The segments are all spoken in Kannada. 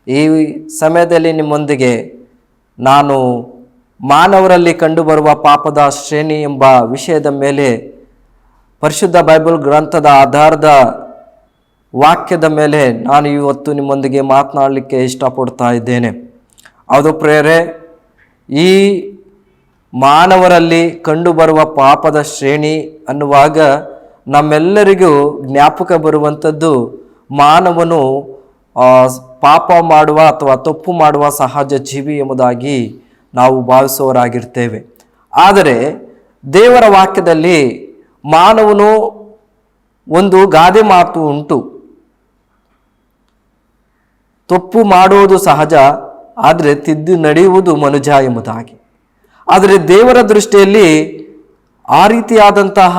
ಈ ಸಮಯದಲ್ಲಿ ನಿಮ್ಮೊಂದಿಗೆ ನಾನು ಮಾನವರಲ್ಲಿ ಕಂಡುಬರುವ ಪಾಪದ ಶ್ರೇಣಿ ಎಂಬ ವಿಷಯದ ಮೇಲೆ ಪರಿಶುದ್ಧ ಬೈಬಲ್ ಗ್ರಂಥದ ಆಧಾರದ ವಾಕ್ಯದ ಮೇಲೆ ನಾನು ಇವತ್ತು ನಿಮ್ಮೊಂದಿಗೆ ಮಾತನಾಡಲಿಕ್ಕೆ ಇಷ್ಟಪಡ್ತಾ ಇದ್ದೇನೆ. ಅದು ಪ್ರಿಯರೇ, ಈ ಮಾನವರಲ್ಲಿ ಕಂಡುಬರುವ ಪಾಪದ ಶ್ರೇಣಿ ಅನ್ನುವಾಗ ನಮ್ಮೆಲ್ಲರಿಗೂ ಜ್ಞಾಪಕ ಬರುವಂಥದ್ದು ಮಾನವನು ಪಾಪ ಮಾಡುವ ಅಥವಾ ತಪ್ಪು ಮಾಡುವ ಸಹಜ ಜೀವಿ ಎಂಬುದಾಗಿ ನಾವು ಭಾವಿಸುವವರಾಗಿರ್ತೇವೆ. ಆದರೆ ದೇವರ ವಾಕ್ಯದಲ್ಲಿ ಮಾನವನು ಒಂದು ಗಾದೆ ಮಾತು ಉಂಟು, ತಪ್ಪು ಮಾಡುವುದು ಸಹಜ, ಆದರೆ ತಿದ್ದು ನಡೆಯುವುದು ಮನುಜ ಎಂಬುದಾಗಿ. ಆದರೆ ದೇವರ ದೃಷ್ಟಿಯಲ್ಲಿ ಆ ರೀತಿಯಾದಂತಹ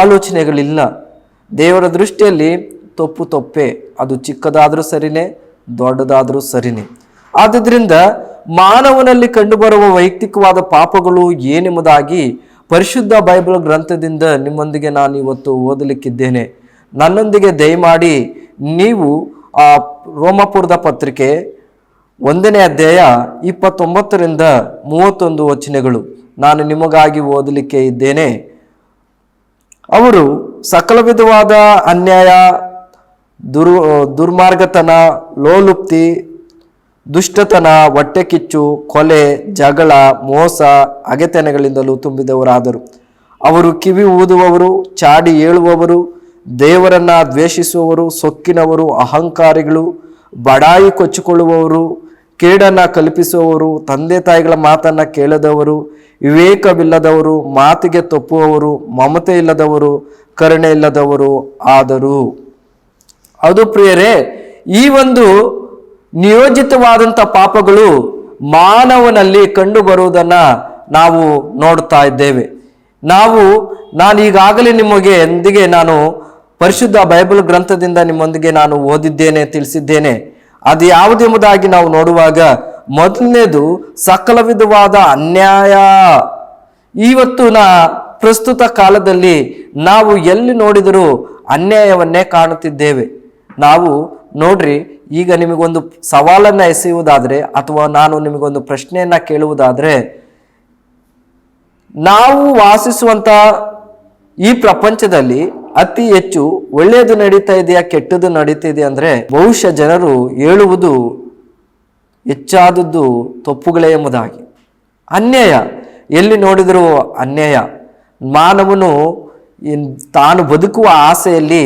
ಆಲೋಚನೆಗಳಿಲ್ಲ. ದೇವರ ದೃಷ್ಟಿಯಲ್ಲಿ ತಪ್ಪು ತಪ್ಪೇ, ಅದು ಚಿಕ್ಕದಾದರೂ ಸರಿನೇ, ದೊಡ್ಡದಾದರೂ ಸರಿನೇ. ಆದ್ದರಿಂದ ಮಾನವನಲ್ಲಿ ಕಂಡುಬರುವ ವೈಯಕ್ತಿಕವಾದ ಪಾಪಗಳು ಏನೆಂಬುದಾಗಿ ಪರಿಶುದ್ಧ ಬೈಬಲ್ ಗ್ರಂಥದಿಂದ ನಿಮ್ಮೊಂದಿಗೆ ನಾನು ಇವತ್ತು ಓದಲಿಕ್ಕಿದ್ದೇನೆ. ನನ್ನೊಂದಿಗೆ ದಯಮಾಡಿ ನೀವು ರೋಮಾಪುರದ ಪತ್ರಿಕೆ 1ನೇ ಅಧ್ಯಾಯ 29ರಿಂದ 31 ವಚನಗಳು ನಾನು ನಿಮಗಾಗಿ ಓದಲಿಕ್ಕೆ ಇದ್ದೇನೆ. ಅವರು ಸಕಲ ವಿಧವಾದ ಅನ್ಯಾಯ, ದುರ್ಮಾರ್ಗತನ, ಲೋಲುಪ್ತಿ, ದುಷ್ಟತನ, ಹೊಟ್ಟೆಕಿಚ್ಚು, ಕೊಲೆ, ಜಗಳ, ಮೋಸ, ಹಗೆತನಗಳಿಂದಲೂ ತುಂಬಿದವರಾದರು. ಅವರು ಕಿವಿ ಊದುವವರು, ಚಾಡಿ ಹೇಳುವವರು, ದೇವರನ್ನ ದ್ವೇಷಿಸುವವರು, ಸೊಕ್ಕಿನವರು, ಅಹಂಕಾರಿಗಳು, ಬಡಾಯಿ ಕೊಚ್ಚಿಕೊಳ್ಳುವವರು, ಕೇಡನ್ನು ಕಲ್ಪಿಸುವವರು, ತಂದೆ ತಾಯಿಗಳ ಮಾತನ್ನು ಕೇಳದವರು, ವಿವೇಕವಿಲ್ಲದವರು, ಮಾತಿಗೆ ತಪ್ಪುವವರು, ಮಮತೆ ಇಲ್ಲದವರು, ಕರುಣೆ ಇಲ್ಲದವರು ಆದರು. ಅದು ಪ್ರಿಯರೇ, ಈ ಒಂದು ನಿಯೋಜಿತವಾದಂಥ ಪಾಪಗಳು ಮಾನವನಲ್ಲಿ ಕಂಡು ಬರುವುದನ್ನು ನಾವು ನೋಡ್ತಾ ಇದ್ದೇವೆ. ನಾನು ಈಗಾಗಲೇ ನಿಮಗೆ ಎಂದಿಗೆ ನಾನು ಪರಿಶುದ್ಧ ಬೈಬಲ್ ಗ್ರಂಥದಿಂದ ನಿಮ್ಮೊಂದಿಗೆ ನಾನು ಓದಿದ್ದೇನೆ, ತಿಳಿಸಿದ್ದೇನೆ. ಅದು ಯಾವುದೆಂಬುದಾಗಿ ನಾವು ನೋಡುವಾಗ ಮೊದಲನೇದು ಸಕಲ ವಿಧವಾದ ಅನ್ಯಾಯ. ಇವತ್ತಿನ ಪ್ರಸ್ತುತ ಕಾಲದಲ್ಲಿ ನಾವು ಎಲ್ಲಿ ನೋಡಿದರೂ ಅನ್ಯಾಯವನ್ನೇ ಕಾಣುತ್ತಿದ್ದೇವೆ. ನಾವು ನೋಡ್ರಿ, ಈಗ ನಿಮಗೊಂದು ಸವಾಲನ್ನು ಎಸೆಯುವುದಾದರೆ ಅಥವಾ ನಾನು ನಿಮಗೊಂದು ಪ್ರಶ್ನೆಯನ್ನ ಕೇಳುವುದಾದರೆ, ನಾವು ವಾಸಿಸುವಂತ ಈ ಪ್ರಪಂಚದಲ್ಲಿ ಅತಿ ಹೆಚ್ಚು ಒಳ್ಳೆಯದು ನಡೀತಾ ಇದೆಯಾ ಕೆಟ್ಟದ್ದು ನಡೀತಾ ಇದೆಯಾ ಅಂದ್ರೆ ಬಹುಶಃ ಜನರು ಹೇಳುವುದು ಹೆಚ್ಚಾದದ್ದು ತಪ್ಪುಗಳೇ ಎಂಬುದಾಗಿ. ಅನ್ಯಾಯ, ಎಲ್ಲಿ ನೋಡಿದರೂ ಅನ್ಯಾಯ. ಮಾನವನು ತಾನು ಬದುಕುವ ಆಸೆಯಲ್ಲಿ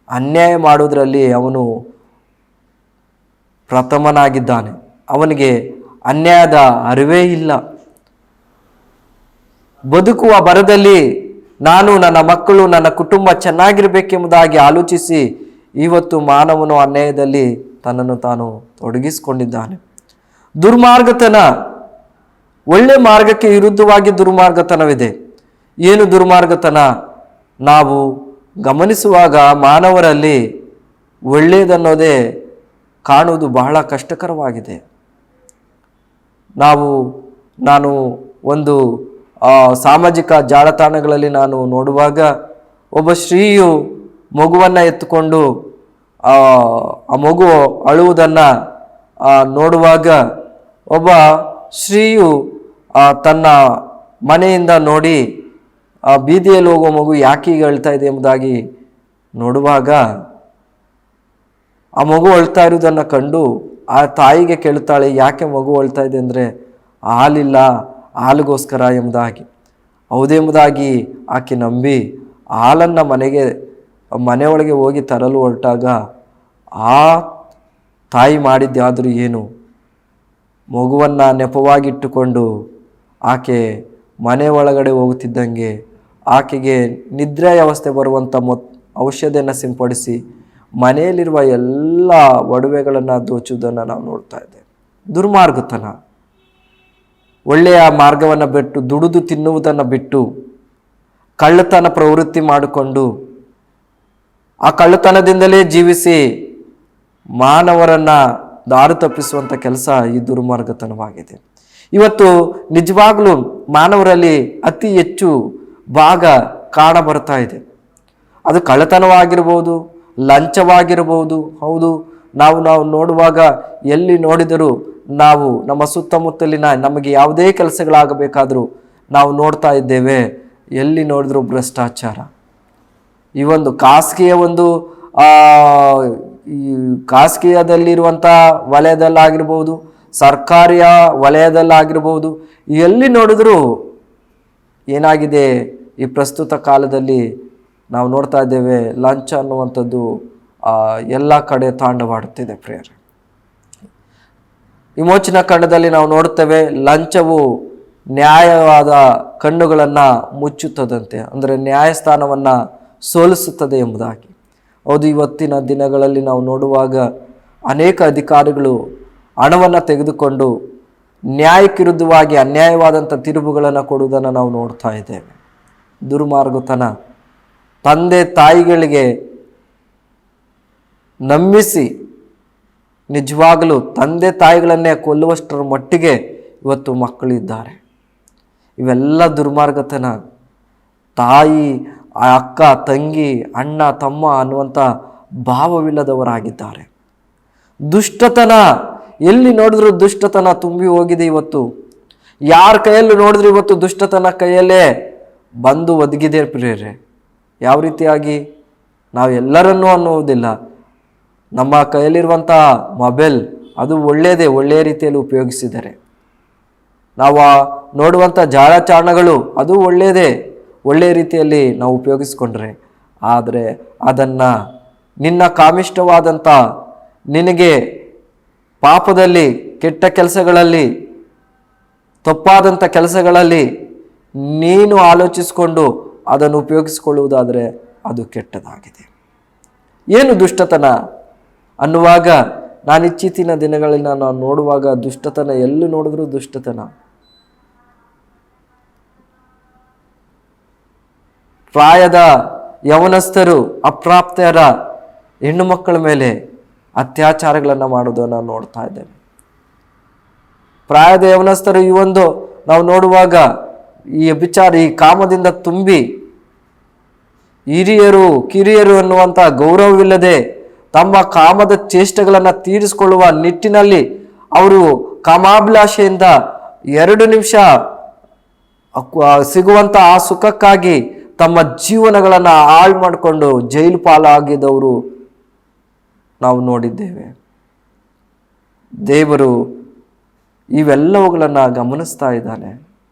ಅನ್ಯಾಯ ಮಾಡುವುದರಲ್ಲಿ ಅವನು ಪ್ರಥಮನಾಗಿದ್ದಾನೆ. ಅವನಿಗೆ ಅನ್ಯಾಯದ ಅರಿವೇ ಇಲ್ಲ. ಬದುಕುವ ಭರದಲ್ಲಿ ನಾನು, ನನ್ನ ಮಕ್ಕಳು, ನನ್ನ ಕುಟುಂಬ ಚೆನ್ನಾಗಿರಬೇಕೆಂಬುದಾಗಿ ಆಲೋಚಿಸಿ ಇವತ್ತು ಮಾನವನು ಅನ್ಯಾಯದಲ್ಲಿ ತನ್ನನ್ನು ತಾನು ತೊಡಗಿಸಿಕೊಂಡಿದ್ದಾನೆ. ದುರ್ಮಾರ್ಗತನ, ಒಳ್ಳೆ ಮಾರ್ಗಕ್ಕೆ ವಿರುದ್ಧವಾಗಿ ದುರ್ಮಾರ್ಗತನವಿದೆ. ಏನು ದುರ್ಮಾರ್ಗತನ? ನಾವು ಗಮನಿಸುವಾಗ ಮಾನವರಲ್ಲಿ ಒಳ್ಳೆಯದನ್ನೋದೇ ಕಾಣುವುದು ಬಹಳ ಕಷ್ಟಕರವಾಗಿದೆ. ನಾನು ಒಂದು ಸಾಮಾಜಿಕ ಜಾಲತಾಣಗಳಲ್ಲಿ ನಾನು ನೋಡುವಾಗ ಒಬ್ಬ ಸ್ತ್ರೀಯು ಮಗುವನ್ನು ಎತ್ತುಕೊಂಡು ಆ ಮಗು ಅಳುವುದನ್ನು ನೋಡುವಾಗ ಒಬ್ಬ ಸ್ತ್ರೀಯು ತನ್ನ ಮನೆಯಿಂದ ನೋಡಿ ಬೀದಿಯಲ್ಲಿ ಹೋಗುವ ಮಗು ಯಾಕೆ ಈಗ ಅಳ್ತಾ ಇದೆ ಎಂಬುದಾಗಿ ನೋಡುವಾಗ ಆ ಮಗು ಅಳ್ತಾ ಇರುವುದನ್ನು ಕಂಡು ಆ ತಾಯಿಗೆ ಕೇಳುತ್ತಾಳೆ, ಯಾಕೆ ಮಗು ಅಳ್ತಾ ಇದೆ ಅಂದರೆ ಹಾಲಿಲ್ಲ, ಹಾಲಿಗೋಸ್ಕರ ಎಂಬುದಾಗಿ. ಹೌದೆಂಬುದಾಗಿ ಆಕೆ ನಂಬಿ ಹಾಲನ್ನು ಮನೆಯೊಳಗೆ ಹೋಗಿ ತರಲು ಹೊರಟಾಗ ಆ ತಾಯಿ ಮಾಡಿದ್ದಾದರೂ ಏನು, ಮಗುವನ್ನು ನೆಪವಾಗಿಟ್ಟುಕೊಂಡು ಆಕೆ ಮನೆ ಒಳಗಡೆ ಹೋಗುತ್ತಿದ್ದಂಗೆ ಆಕೆಗೆ ನಿದ್ರೆ ಅವಸ್ಥೆ ಬರುವಂಥ ಔಷಧಿಯನ್ನು ಸಿಂಪಡಿಸಿ ಮನೆಯಲ್ಲಿರುವ ಎಲ್ಲ ಒಡವೆಗಳನ್ನು ದೋಚುವುದನ್ನು ನಾವು ನೋಡ್ತಾ ಇದ್ದೇವೆ. ದುರ್ಮಾರ್ಗತನ, ಒಳ್ಳೆಯ ಮಾರ್ಗವನ್ನು ಬಿಟ್ಟು ದುಡಿದು ತಿನ್ನುವುದನ್ನು ಬಿಟ್ಟು ಕಳ್ಳತನ ಪ್ರವೃತ್ತಿ ಮಾಡಿಕೊಂಡು ಆ ಕಳ್ಳತನದಿಂದಲೇ ಜೀವಿಸಿ ಮಾನವರನ್ನು ದಾರಿ ತಪ್ಪಿಸುವಂಥ ಕೆಲಸ ಈ ದುರ್ಮಾರ್ಗತನವಾಗಿದೆ. ಇವತ್ತು ನಿಜವಾಗ್ಲೂ ಮಾನವರಲ್ಲಿ ಅತಿ ಹೆಚ್ಚು ಭಾಗ ಕಾಣಬರ್ತಾ ಇದೆ. ಅದು ಕಳ್ಳತನವಾಗಿರ್ಬೋದು, ಲಂಚವಾಗಿರ್ಬೋದು. ಹೌದು, ನಾವು ನೋಡುವಾಗ ಎಲ್ಲಿ ನೋಡಿದರೂ ನಾವು ನಮ್ಮ ಸುತ್ತಮುತ್ತಲಿನ ನಮಗೆ ಯಾವುದೇ ಕೆಲಸಗಳಾಗಬೇಕಾದರೂ ನಾವು ನೋಡ್ತಾ ಇದ್ದೇವೆ, ಎಲ್ಲಿ ನೋಡಿದ್ರು ಭ್ರಷ್ಟಾಚಾರ. ಈ ಒಂದು ಖಾಸಗಿಯ ಒಂದು ಈ ಖಾಸಗಿಯದಲ್ಲಿರುವಂಥ ವಲಯದಲ್ಲಾಗಿರ್ಬೋದು, ಸರ್ಕಾರಿಯ ವಲಯದಲ್ಲಾಗಿರ್ಬೋದು, ಎಲ್ಲಿ ನೋಡಿದ್ರೂ ಏನಾಗಿದೆ ಈ ಪ್ರಸ್ತುತ ಕಾಲದಲ್ಲಿ ನಾವು ನೋಡ್ತಾ ಇದ್ದೇವೆ, ಲಂಚ ಅನ್ನುವಂಥದ್ದು ಎಲ್ಲ ಕಡೆ ತಾಂಡವಾಡುತ್ತಿದೆ ಪ್ರಿಯರೇ. ವಿಮೋಚನಾ ಖಂಡದಲ್ಲಿ ನಾವು ನೋಡ್ತೇವೆ, ಲಂಚವು ನ್ಯಾಯವಾದ ಕಣ್ಣುಗಳನ್ನು ಮುಚ್ಚುತ್ತದಂತೆ, ಅಂದರೆ ನ್ಯಾಯಸ್ಥಾನವನ್ನು ಸೋಲಿಸುತ್ತದೆ ಎಂಬುದಾಗಿ. ಹೌದು, ಇವತ್ತಿನ ದಿನಗಳಲ್ಲಿ ನಾವು ನೋಡುವಾಗ ಅನೇಕ ಅಧಿಕಾರಿಗಳು ಹಣವನ್ನು ತೆಗೆದುಕೊಂಡು ನ್ಯಾಯಕ್ಕಿರುದ್ಧವಾಗಿ ಅನ್ಯಾಯವಾದಂಥ ತಿರುವುಗಳನ್ನು ಕೊಡುವುದನ್ನು ನಾವು ನೋಡ್ತಾ ಇದ್ದೇವೆ. ದುರ್ಮಾರ್ಗತನ, ತಂದೆ ತಾಯಿಗಳಿಗೆ ನಂಬಿಸಿ ನಿಜವಾಗಲೂ ತಂದೆ ತಾಯಿಗಳನ್ನೇ ಕೊಲ್ಲುವಷ್ಟರ ಮಟ್ಟಿಗೆ ಇವತ್ತು ಮಕ್ಕಳಿದ್ದಾರೆ. ಇವೆಲ್ಲ ದುರ್ಮಾರ್ಗತನ. ತಾಯಿ, ಅಕ್ಕ, ತಂಗಿ, ಅಣ್ಣ, ತಮ್ಮ ಅನ್ನುವಂಥ ಭಾವವಿಲ್ಲದವರಾಗಿದ್ದಾರೆ. ದುಷ್ಟತನ, ಎಲ್ಲಿ ನೋಡಿದ್ರೂ ದುಷ್ಟತನ ತುಂಬಿ ಹೋಗಿದೆ ಇವತ್ತು. ಯಾರ ಕೈಯಲ್ಲೂ ನೋಡಿದ್ರು ಇವತ್ತು ದುಷ್ಟತನ ಕೈಯಲ್ಲೇ ಬಂದು ಒದಗಿದೆ ಪ್ರಿಯರೇ. ಯಾವ ರೀತಿಯಾಗಿ? ನಾವು ಎಲ್ಲರನ್ನೂ ಅನ್ನುವುದಿಲ್ಲ. ನಮ್ಮ ಕೈಯಲ್ಲಿರುವಂಥ ಮೊಬೈಲ್ ಅದು ಒಳ್ಳೆಯ ರೀತಿಯಲ್ಲಿ ಉಪಯೋಗಿಸಿದರೆ, ನಾವು ನೋಡುವಂಥ ಜಾಲತಾಣಗಳು ಅದು ಒಳ್ಳೆಯ ರೀತಿಯಲ್ಲಿ ನಾವು ಉಪಯೋಗಿಸ್ಕೊಂಡ್ರೆ, ಆದರೆ ಅದನ್ನು ನಿನ್ನ ಕಾಮಿಷ್ಟವಾದಂಥ, ನಿನಗೆ ಪಾಪದಲ್ಲಿ, ಕೆಟ್ಟ ಕೆಲಸಗಳಲ್ಲಿ, ತಪ್ಪಾದಂಥ ಕೆಲಸಗಳಲ್ಲಿ ನೀನು ಆಲೋಚಿಸಿಕೊಂಡು ಅದನ್ನು ಉಪಯೋಗಿಸಿಕೊಳ್ಳುವುದಾದರೆ ಅದು ಕೆಟ್ಟದಾಗಿದೆ. ಏನು ದುಷ್ಟತನ ಅನ್ನುವಾಗ, ನಾನು ಇತ್ತೀಚಿನ ದಿನಗಳಲ್ಲಿ ನಾನು ನೋಡುವಾಗ ದುಷ್ಟತನ, ಎಲ್ಲಿ ನೋಡಿದ್ರೂ ದುಷ್ಟತನ. ಪ್ರಾಯದ ಯವನಸ್ಥರು ಅಪ್ರಾಪ್ತೆಯರ ಹೆಣ್ಣು ಮಕ್ಕಳ ಮೇಲೆ ಅತ್ಯಾಚಾರಗಳನ್ನು ಮಾಡೋದನ್ನು ನೋಡ್ತಾ ಇದ್ದೇವೆ. ಪ್ರಾಯದ ಯವನಸ್ಥರು ಈ ಒಂದು ನಾವು ನೋಡುವಾಗ ಈ ವ್ಯಭಿಚಾರ, ಈ ಕಾಮದಿಂದ ತುಂಬಿ ಹಿರಿಯರು ಕಿರಿಯರು ಅನ್ನುವಂಥ ಗೌರವವಿಲ್ಲದೆ ತಮ್ಮ ಕಾಮದ ಚೇಷ್ಟೆಗಳನ್ನು ತೀರಿಸಿಕೊಳ್ಳುವ ನಿಟ್ಟಿನಲ್ಲಿ ಅವರು ಕಾಮಾಭಿಲಾಷೆಯಿಂದ 2 ನಿಮಿಷ ಸಿಗುವಂಥ ಆ ಸುಖಕ್ಕಾಗಿ ತಮ್ಮ ಜೀವನಗಳನ್ನು ಹಾಳು ಮಾಡಿಕೊಂಡು ಜೈಲು ಪಾಲಾಗಿದ್ದವರು ನಾವು ನೋಡಿದ್ದೇವೆ. ದೇವರು ಇವೆಲ್ಲವುಗಳನ್ನು ಗಮನಿಸ್ತಾ ಇದ್ದಾನೆ.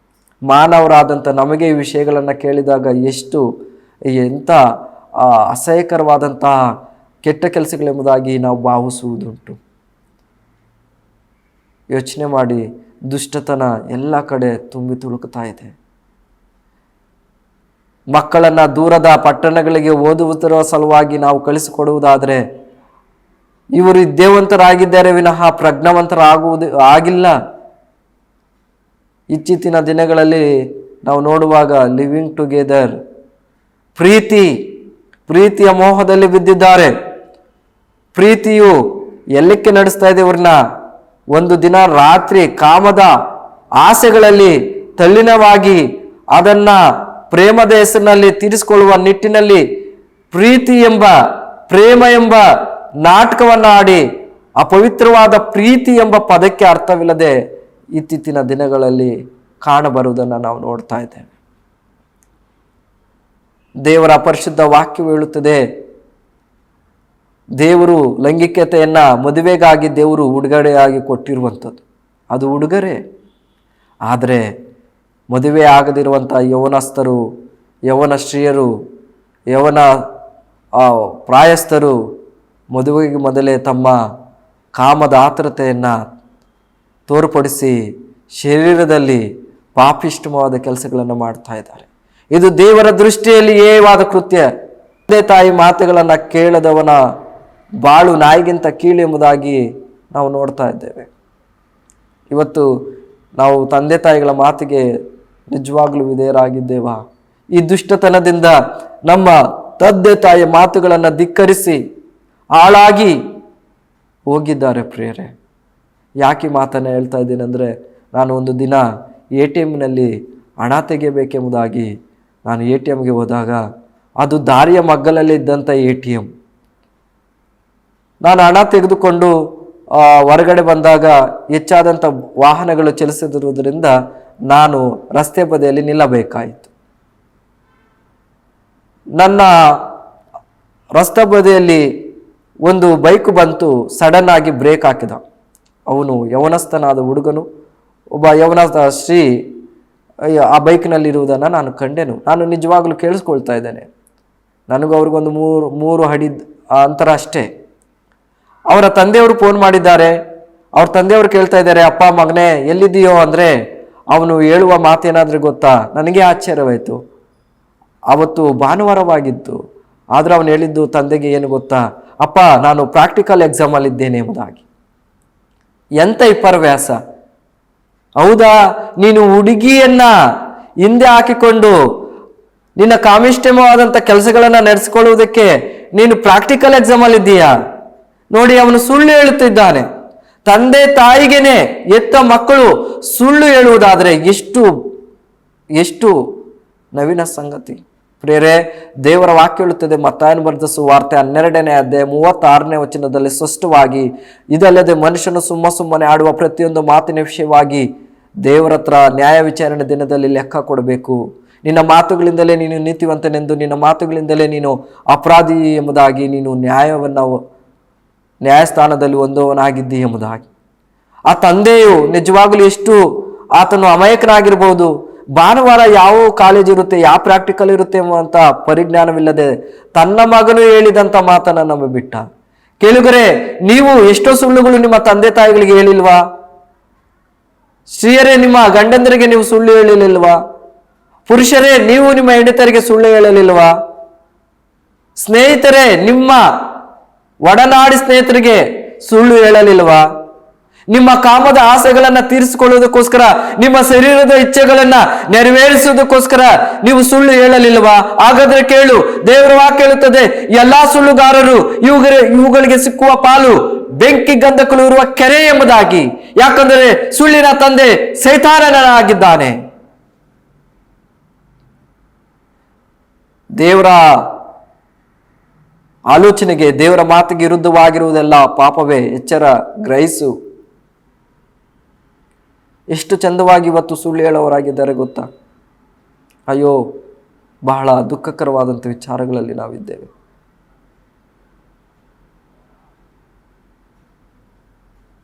ಮಾನವರಾದಂಥ ನಮಗೆ ಈ ವಿಷಯಗಳನ್ನು ಕೇಳಿದಾಗ ಎಂಥ ಅಸಹ್ಯಕರವಾದಂತಹ ಕೆಟ್ಟ ಕೆಲಸಗಳೆಂಬುದಾಗಿ ನಾವು ಭಾವಿಸುವುದುಂಟು. ಯೋಚನೆ ಮಾಡಿ, ದುಷ್ಟತನ ಎಲ್ಲ ಕಡೆ ತುಂಬಿ ತುಳುಕ್ತಾ ಇದೆ. ಮಕ್ಕಳನ್ನು ದೂರದ ಪಟ್ಟಣಗಳಿಗೆ ಓದುವುದರ ಸಲುವಾಗಿ ನಾವು ಕಳಿಸಿಕೊಡುವುದಾದರೆ ಇವರು ವಿದ್ಯಾವಂತರಾಗಿದ್ದಾರೆ ವಿನಃ ಆಗಿಲ್ಲ. ಇತ್ತೀಚಿನ ದಿನಗಳಲ್ಲಿ ನಾವು ನೋಡುವಾಗ ಲಿವಿಂಗ್ ಟುಗೆದರ್, ಪ್ರೀತಿಯ ಮೋಹದಲ್ಲಿ ಬಿದ್ದಿದ್ದಾರೆ. ಪ್ರೀತಿಯು ಎಲ್ಲಕ್ಕೆ ನಡೆಸ್ತಾ ಇದೆ ಇವ್ರನ್ನ? ಒಂದು ದಿನ ರಾತ್ರಿ ಕಾಮದ ಆಸೆಗಳಲ್ಲಿ ತಲ್ಲೀನವಾಗಿ ಅದನ್ನ ಪ್ರೇಮದ ಹೆಸರಿನಲ್ಲಿ ತೀರಿಸಿಕೊಳ್ಳುವ ನಿಟ್ಟಿನಲ್ಲಿ ಪ್ರೇಮ ಎಂಬ ನಾಟಕವನ್ನು ಆಡಿ ಅಪವಿತ್ರವಾದ ಪ್ರೀತಿ ಎಂಬ ಪದಕ್ಕೆ ಅರ್ಥವಿಲ್ಲದೆ ಇತ್ತೀಚಿನ ದಿನಗಳಲ್ಲಿ ಕಾಣಬರುವುದನ್ನು ನಾವು ನೋಡ್ತಾ ಇದ್ದೇವೆ. ದೇವರ ಪರಿಶುದ್ಧ ವಾಕ್ಯವು ಹೇಳುತ್ತದೆ, ದೇವರು ಲೈಂಗಿಕತೆಯನ್ನು ಮದುವೆಗಾಗಿ ದೇವರು ಉಡುಗೊರೆಯಾಗಿ ಕೊಟ್ಟಿರುವಂಥದ್ದು, ಅದು ಉಡುಗೊರೆ. ಆದರೆ ಮದುವೆ ಆಗದಿರುವಂಥ ಯೌವನಸ್ಥರು, ಯೌವನ ಸ್ತ್ರೀಯರು, ಯೌವನ ಪ್ರಾಯಸ್ಥರು ಮದುವೆಗೆ ಮೊದಲೇ ತಮ್ಮ ಕಾಮದ ಆತುರತೆಯನ್ನು ತೋರ್ಪಡಿಸಿ ಶರೀರದಲ್ಲಿ ಪಾಪಿಷ್ಟವಾದ ಕೆಲಸಗಳನ್ನು ಮಾಡ್ತಾ ಇದ್ದಾರೆ. ಇದು ದೇವರ ದೃಷ್ಟಿಯಲ್ಲಿ ಹೇಯವಾದ ಕೃತ್ಯ. ತಂದೆ ತಾಯಿ ಮಾತುಗಳನ್ನು ಕೇಳದವನ ಬಾಳು ನಾಯಿಗಿಂತ ಕೀಳೆಂಬುದಾಗಿ ನಾವು ನೋಡ್ತಾ ಇದ್ದೇವೆ. ಇವತ್ತು ನಾವು ತಂದೆ ತಾಯಿಗಳ ಮಾತಿಗೆ ನಿಜವಾಗ್ಲೂ ವಿಧೇಯರಾಗಿದ್ದೇವಾ? ಈ ದುಷ್ಟತನದಿಂದ ನಮ್ಮ ತಂದೆ ತಾಯಿಯ ಮಾತುಗಳನ್ನು ಧಿಕ್ಕರಿಸಿ ಹಾಳಾಗಿ ಹೋಗಿದ್ದಾರೆ ಪ್ರಿಯರೇ. ಯಾಕೆ ಮಾತನ್ನು ಹೇಳ್ತಾ ಇದ್ದೀನಿ ಅಂದರೆ, ನಾನು ಒಂದು ದಿನ ATMನಲ್ಲಿ ಹಣ ತೆಗೆಯಬೇಕೆಂಬುದಾಗಿ ನಾನು ATMಗೆ ಹೋದಾಗ ಅದು ದಾರಿಯ ಮಗ್ಗಲಲ್ಲಿ ಇದ್ದಂಥ ATM. ನಾನು ಹಣ ತೆಗೆದುಕೊಂಡು ಹೊರಗಡೆ ಬಂದಾಗ ಹೆಚ್ಚಾದಂಥ ವಾಹನಗಳು ಚಲಿಸದಿರುವುದರಿಂದ ನಾನು ರಸ್ತೆ ಬದಿಯಲ್ಲಿ ನಿಲ್ಲಬೇಕಾಯಿತು. ನನ್ನ ರಸ್ತೆ ಬದಿಯಲ್ಲಿ ಒಂದು ಬೈಕ್ ಬಂತು, ಸಡನ್ ಆಗಿ ಬ್ರೇಕ್ ಹಾಕಿದ. ಅವನು ಯವನಸ್ಥನಾದ ಹುಡುಗನು, ಒಬ್ಬ ಯವನಸ್ಥ ಶ್ರೀ ಆ ಬೈಕ್ನಲ್ಲಿರುವುದನ್ನು ನಾನು ಕಂಡೆನು. ನಾನು ನಿಜವಾಗ್ಲೂ ಕೇಳಿಸ್ಕೊಳ್ತಾ ಇದ್ದೇನೆ. ನನಗೂ ಅವ್ರಿಗೊಂದು ಮೂರು ಅಡಿ ಅಂತರ ಅಷ್ಟೇ. ಅವರ ತಂದೆಯವರು ಫೋನ್ ಮಾಡಿದ್ದಾರೆ. ಅವ್ರ ತಂದೆಯವರು ಕೇಳ್ತಾ ಇದ್ದಾರೆ, ಅಪ್ಪ ಮಗನೇ ಎಲ್ಲಿದ್ದೀಯೋ ಅಂದರೆ ಅವನು ಹೇಳುವ ಮಾತೇನಾದರೂ ಗೊತ್ತಾ? ನನಗೆ ಆಶ್ಚರ್ಯವಾಯಿತು. ಅವತ್ತು ಭಾನುವಾರವಾಗಿತ್ತು. ಆದರೂ ಅವನು ಹೇಳಿದ್ದು ತಂದೆಗೆ ಏನು ಗೊತ್ತಾ? ಅಪ್ಪ, ನಾನು ಪ್ರಾಕ್ಟಿಕಲ್ ಎಕ್ಸಾಮಲ್ಲಿದ್ದೇನೆ ಎಂಬುದಾಗಿ. ಎಂಥ ವಿಪರ್ಯಾಸ! ಹೌದಾ, ನೀನು ಹುಡುಗಿಯನ್ನ ಹಿಂದೆ ಹಾಕಿಕೊಂಡು ನಿನ್ನ ಕಾಮಿಷ್ಟಮವಾದಂಥ ಕೆಲಸಗಳನ್ನು ನಡೆಸಿಕೊಳ್ಳುವುದಕ್ಕೆ ನೀನು ಪ್ರಾಕ್ಟಿಕಲ್ ಎಕ್ಸಾಮಲ್ಲಿದ್ದೀಯಾ? ನೋಡಿ, ಅವನು ಸುಳ್ಳು ಹೇಳುತ್ತಿದ್ದಾನೆ. ತಂದೆ ತಾಯಿಗೆನೆ ಎತ್ತ ಮಕ್ಕಳು ಸುಳ್ಳು ಹೇಳುವುದಾದರೆ ಎಷ್ಟು ನವೀನ ಸಂಗತಿ. ಪ್ರಿಯರೇ, ದೇವರ ವಾಕ್ಯ ಹೇಳುತ್ತದೆ, ಮತ್ತಾಯನ ಬರೆದ ಸುವಾರ್ತೆ 12ನೇ ಅಧ್ಯಾಯ 36ನೇ ವಚನದಲ್ಲಿ ಸ್ಪಷ್ಟವಾಗಿ, ಇದಲ್ಲದೆ ಮನುಷ್ಯನು ಸುಮ್ಮನೆ ಆಡುವ ಪ್ರತಿಯೊಂದು ಮಾತಿನ ವಿಷಯವಾಗಿ ದೇವರ ಹತ್ರ ನ್ಯಾಯ ವಿಚಾರಣೆ ದಿನದಲ್ಲಿ ಲೆಕ್ಕ ಕೊಡಬೇಕು. ನಿನ್ನ ಮಾತುಗಳಿಂದಲೇ ನೀನು ನೀತಿವಂತನೆಂದು, ನಿನ್ನ ಮಾತುಗಳಿಂದಲೇ ನೀನು ಅಪರಾಧಿ ಎಂಬುದಾಗಿ, ನೀನು ನ್ಯಾಯಸ್ಥಾನದಲ್ಲಿ ಒಂದವನಾಗಿದ್ದಿ ಎಂಬುದಾಗಿ. ಆ ತಂದೆಯು ನಿಜವಾಗಲೂ ಎಷ್ಟು ಆತನು ಅಮಾಯಕನಾಗಿರ್ಬೋದು. ಭಾನುವಾರ ಯಾವ ಕಾಲೇಜ್ ಇರುತ್ತೆ, ಯಾವ ಪ್ರಾಕ್ಟಿಕಲ್ ಇರುತ್ತೆ ಎಂಬಂತ ಪರಿಜ್ಞಾನವಿಲ್ಲದೆ ತನ್ನ ಮಗನು ಹೇಳಿದಂಥ ಮಾತನ್ನು ನಂಬಿಬಿಟ್ಟ. ಕೇಳುಗರೆ, ನೀವು ಎಷ್ಟೋ ಸುಳ್ಳುಗಳು ನಿಮ್ಮ ತಂದೆ ತಾಯಿಗಳಿಗೆ ಹೇಳಿಲ್ವಾ? ಸ್ತ್ರೀಯರೇ, ನಿಮ್ಮ ಗಂಡಂದರಿಗೆ ನೀವು ಸುಳ್ಳು ಹೇಳಿಲಿಲ್ವಾ? ಪುರುಷರೇ, ನೀವು ನಿಮ್ಮ ಹೆಂಡತರಿಗೆ ಸುಳ್ಳು ಹೇಳಲಿಲ್ವಾ? ಸ್ನೇಹಿತರೇ, ನಿಮ್ಮ ಒಡನಾಡಿ ಸ್ನೇಹಿತರಿಗೆ ಸುಳ್ಳು ಹೇಳಲಿಲ್ವಾ? ನಿಮ್ಮ ಕಾಮದ ಆಸೆಗಳನ್ನ ತೀರಿಸಿಕೊಳ್ಳುವುದಕ್ಕೋಸ್ಕರ, ನಿಮ್ಮ ಶರೀರದ ಇಚ್ಛೆಗಳನ್ನ ನೆರವೇರಿಸುವುದಕ್ಕೋಸ್ಕರ ನೀವು ಸುಳ್ಳು ಹೇಳಲಿಲ್ವಾ? ಹಾಗಾದ್ರೆ ಕೇಳು, ದೇವರ ವಾಕ್ಯ ಹೇಳುತ್ತದೆ, ಎಲ್ಲಾ ಸುಳ್ಳುಗಾರರು ಇವುಗಳಿಗೆ ಸಿಕ್ಕುವ ಪಾಲು ಬೆಂಕಿ ಗಂಧಕಗಳು ಇರುವ ಕೆರೆ ಎಂಬುದಾಗಿ. ಯಾಕಂದರೆ ಸುಳ್ಳಿನ ತಂದೆ ಸೈತಾನನಾಗಿದ್ದಾನೆ. ದೇವರ ಆಲೋಚನೆಗೆ, ದೇವರ ಮಾತಿಗೆ ವಿರುದ್ಧವಾಗಿರುವುದೆಲ್ಲ ಪಾಪವೇ. ಎಚ್ಚರ, ಗ್ರಹಿಸು. ಎಷ್ಟು ಚಂದವಾಗಿ ಇವತ್ತು ಸುಳ್ಳು ಹೇಳೋರಾಗಿದ್ದಾರೆ ಗೊತ್ತಾ? ಅಯ್ಯೋ, ಬಹಳ ದುಃಖಕರವಾದಂಥ ವಿಚಾರಗಳಲ್ಲಿ ನಾವಿದ್ದೇವೆ.